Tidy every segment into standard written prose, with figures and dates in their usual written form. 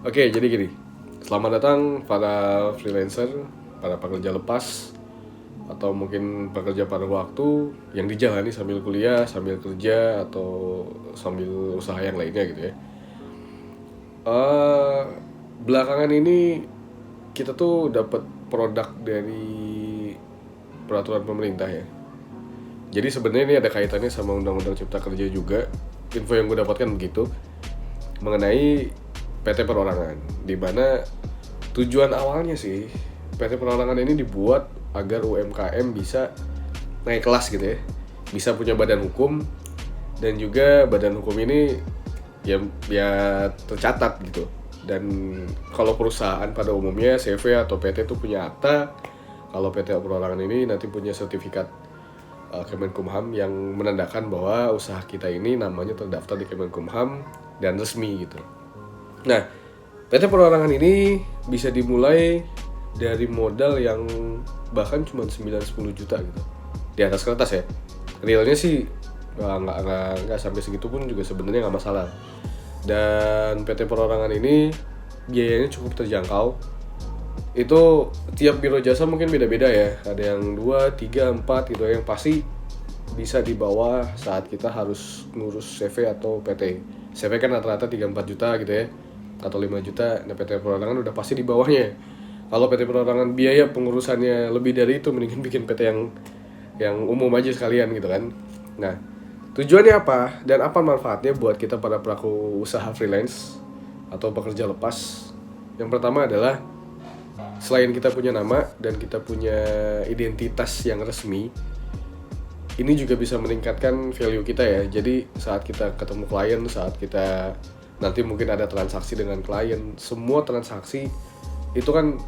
Oke, jadi gini. Selamat datang para freelancer, para pekerja lepas, atau mungkin pekerja paruh waktu yang dijalani sambil kuliah, sambil kerja, atau sambil usaha yang lainnya gitu ya. eh Belakangan ini kita tuh dapat produk dari peraturan pemerintah ya. Jadi sebenarnya ini ada kaitannya sama Undang-Undang Cipta Kerja juga. Info yang gue dapatkan begitu mengenai PT Perorangan, di mana tujuan awalnya sih PT Perorangan ini dibuat agar UMKM bisa naik kelas gitu ya, bisa punya badan hukum, dan juga badan hukum ini ya tercatat gitu. Dan kalau perusahaan pada umumnya CV atau PT itu punya akta, kalau PT Perorangan ini nanti punya sertifikat Kemenkumham yang menandakan bahwa usaha kita ini namanya terdaftar di Kemenkumham dan resmi gitu. Nah, PT Perorangan ini bisa dimulai dari modal yang bahkan cuma 9-10 juta gitu. Di atas kertas ya. Realnya sih nggak sampai segitu pun juga sebenarnya nggak masalah. Dan PT Perorangan ini biayanya cukup terjangkau. Itu tiap biro jasa mungkin beda-beda ya. Ada yang 2, 3, 4 gitu, yang pasti bisa di bawah saat kita harus ngurus CV atau PT. CV kan rata-rata 3-4 juta gitu ya, atau 5 juta. Nah, PT Perorangan udah pasti di bawahnya. Kalau PT Perorangan biaya pengurusannya lebih dari itu, mendingan bikin PT yang umum aja sekalian gitu kan. Nah, tujuannya apa dan apa manfaatnya buat kita para pelaku usaha freelance atau pekerja lepas? Yang pertama adalah selain kita punya nama dan kita punya identitas yang resmi, ini juga bisa meningkatkan value kita ya. Jadi saat kita ketemu klien, saat kita nanti mungkin ada transaksi dengan klien, semua transaksi itu kan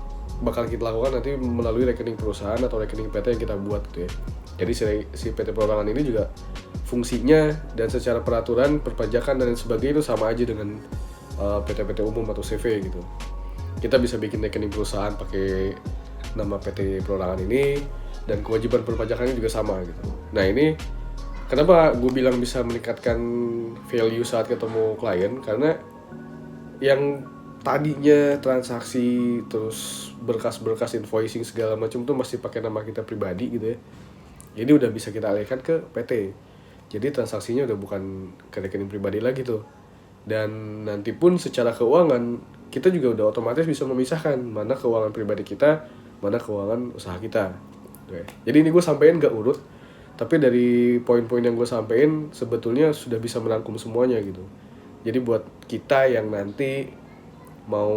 bakal kita lakukan nanti melalui rekening perusahaan atau rekening PT yang kita buat gitu ya. Jadi si PT Perorangan ini juga fungsinya dan secara peraturan perpajakan dan sebagainya itu sama aja dengan PT-PT umum atau CV gitu. Kita bisa bikin rekening perusahaan pakai nama PT Perorangan ini, dan kewajiban perpajakannya juga sama gitu. Nah, ini kenapa gue bilang bisa meningkatkan value saat ketemu klien, karena yang tadinya transaksi terus berkas-berkas invoicing segala macam tuh masih pakai nama kita pribadi gitu ya. Jadi udah bisa kita alihkan ke PT. Jadi transaksinya udah bukan ke rekening pribadi lagi tuh. Dan nanti pun secara keuangan kita juga udah otomatis bisa memisahkan mana keuangan pribadi kita, mana keuangan usaha kita. Oke. Jadi ini gue sampein gak urut, tapi dari poin-poin yang gue sampein sebetulnya sudah bisa merangkum semuanya gitu. Jadi buat kita yang nanti mau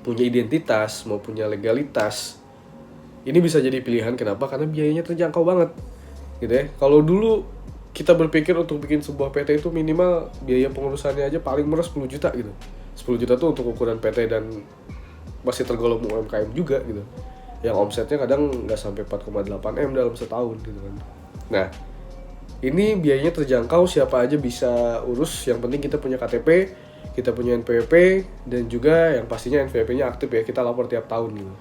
punya identitas, mau punya legalitas, ini bisa jadi pilihan. Kenapa? Karena biayanya terjangkau banget gitu ya. Kalau dulu kita berpikir untuk bikin sebuah PT itu minimal biaya pengurusannya aja paling murah 10 juta gitu. 10 juta tuh untuk ukuran PT dan masih tergolong UMKM juga gitu. Yang omsetnya kadang nggak sampai 4,8 M dalam setahun gitu kan. Nah, ini biayanya terjangkau, siapa aja bisa urus. Yang penting kita punya KTP, kita punya NPWP, dan juga yang pastinya NPWP-nya aktif ya, kita lapor tiap tahun gitu.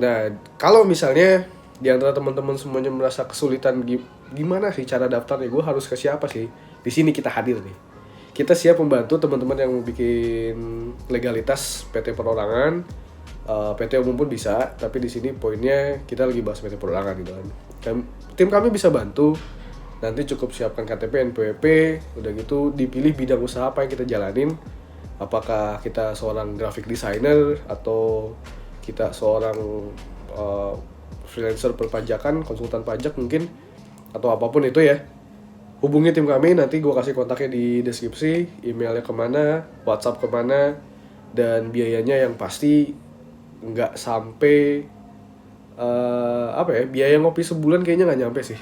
Nah, kalau misalnya di antara teman-teman semuanya merasa kesulitan gimana sih cara daftarnya, gue harus ke siapa sih? Di sini kita hadir nih. Kita siap membantu teman-teman yang mau bikin legalitas PT Perorangan, PT umum pun bisa, tapi di sini poinnya kita lagi bahas PT Perorangan gitu kan. Tim kami bisa bantu. Nanti cukup siapkan KTP, NPWP, udah gitu dipilih bidang usaha apa yang kita jalanin. Apakah kita seorang graphic designer atau kita seorang freelancer perpajakan, konsultan pajak mungkin, atau apapun itu ya. Hubungi tim kami, nanti gue kasih kontaknya di deskripsi, emailnya kemana, WhatsApp kemana, dan biayanya yang pasti nggak sampai biaya ngopi sebulan kayaknya nggak nyampe sih.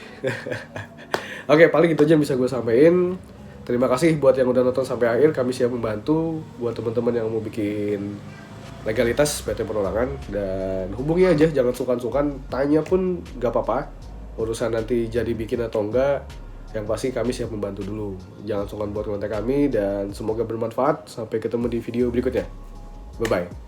Oke, paling itu aja yang bisa gue sampein. Terima kasih buat yang udah nonton sampai akhir. Kami siap membantu buat teman-teman yang mau bikin legalitas PT Perorangan, dan hubungi aja, jangan sungkan-sungkan, tanya pun gak apa-apa. Urusan nanti jadi bikin atau enggak, yang pasti kami siap membantu dulu. Jangan sungkan buat kontak kami, dan semoga bermanfaat. Sampai ketemu di video berikutnya. Bye-bye.